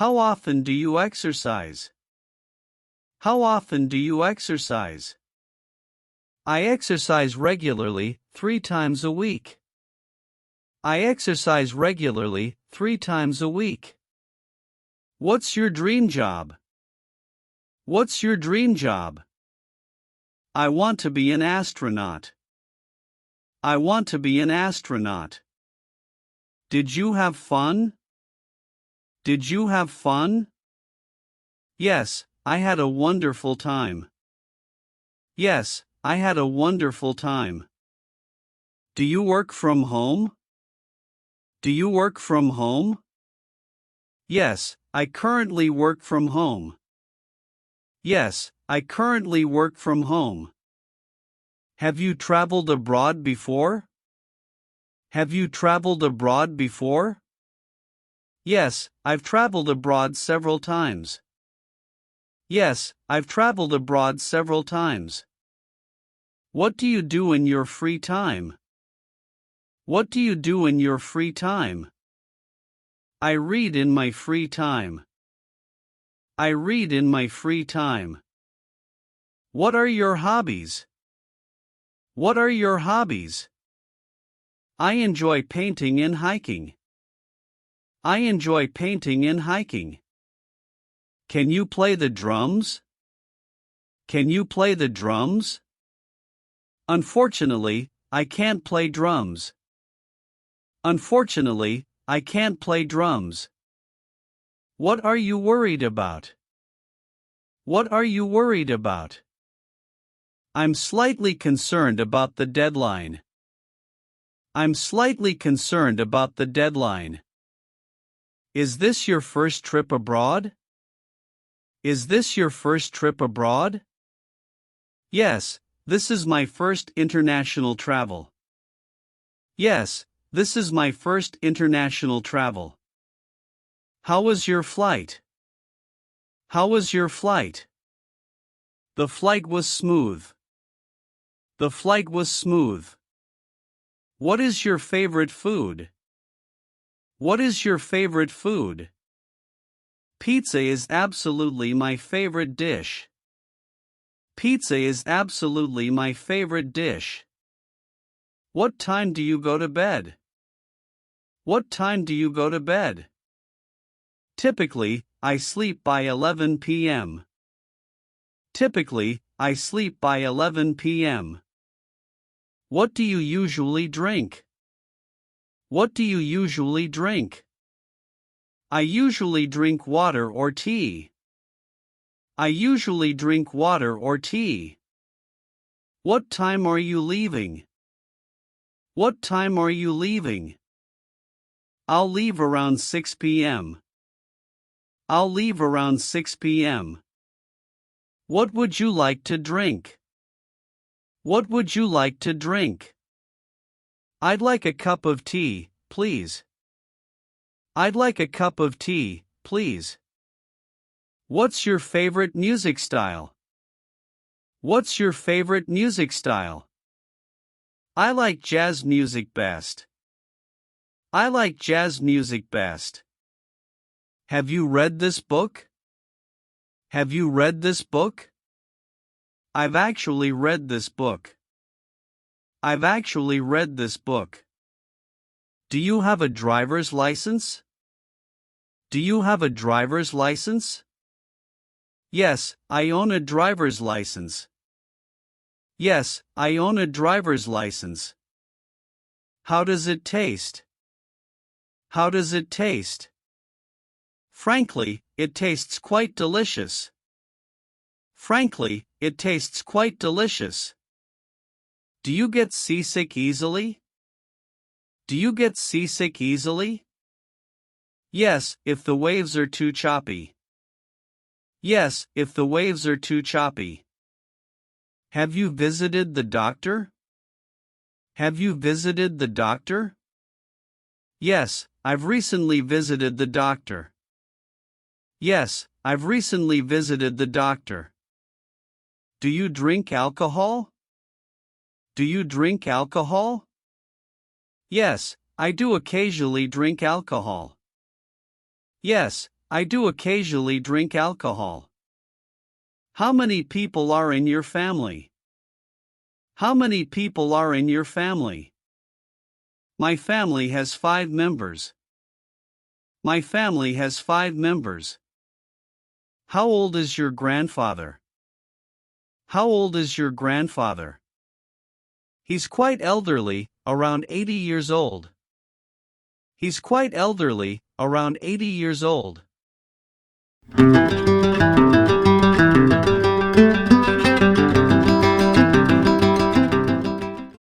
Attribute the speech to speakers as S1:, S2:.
S1: How often do you exercise? How often do you exercise? I exercise regularly, 3 times a week. I exercise regularly, 3 times a week. What's your dream job? What's your dream job? I want to be an astronaut. I want to be an astronaut. Did you have fun? Did you have fun? Yes, I had a wonderful time. Yes, I had a wonderful time. Do you work from home? Do you work from home? Yes, I currently work from home. Yes, I currently work from home. Have you traveled abroad before? Have you traveled abroad before? Yes, I've traveled abroad several times. Yes, I've traveled abroad several times. What do you do in your free time? What do you do in your free time? I read in my free time. I read in my free time. What are your hobbies? What are your hobbies? I enjoy painting and hiking. I enjoy painting and hiking. Can you play the drums? Can you play the drums? Unfortunately, I can't play drums. Unfortunately, I can't play drums. What are you worried about? What are you worried about? I'm slightly concerned about the deadline. I'm slightly concerned about the deadline. Is this your first trip abroad? Is this your first trip abroad? Yes, this is my first international travel. Yes, this is my first international travel. How was your flight? How was your flight? The flight was smooth. The flight was smooth. What is your favorite food? What is your favorite food? Pizza is absolutely my favorite dish. Pizza is absolutely my favorite dish. What time do you go to bed? What time do you go to bed? Typically, I sleep by 11 p.m. Typically, I sleep by 11 p.m. What do you usually drink? What do you usually drink? I usually drink water or tea. I usually drink water or tea. What time are you leaving? What time are you leaving? I'll leave around 6 p.m. I'll leave around 6 p.m. What would you like to drink? What would you like to drink? I'd like a cup of tea, please. I'd like a cup of tea, please. What's your favorite music style? What's your favorite music style? I like jazz music best. I like jazz music best. Have you read this book? Have you read this book? I've actually read this book. I've actually read this book. Do you have a driver's license? Do you have a driver's license? Yes, I own a driver's license. Yes, I own a driver's license. How does it taste? How does it taste? Frankly, it tastes quite delicious. Frankly, it tastes quite delicious. Do you get seasick easily? Do you get seasick easily? Yes, if the waves are too choppy. Yes, if the waves are too choppy. Have you visited the doctor? Have you visited the doctor? Yes, I've recently visited the doctor. Yes, I've recently visited the doctor. Do you drink alcohol? Do you drink alcohol? Yes, I do occasionally drink alcohol. Yes, I do occasionally drink alcohol. How many people are in your family? How many people are in your family? My family has 5 members. My family has 5 members. How old is your grandfather? How old is your grandfather? He's quite elderly, around 80 years old. He's quite elderly, around 80 years old.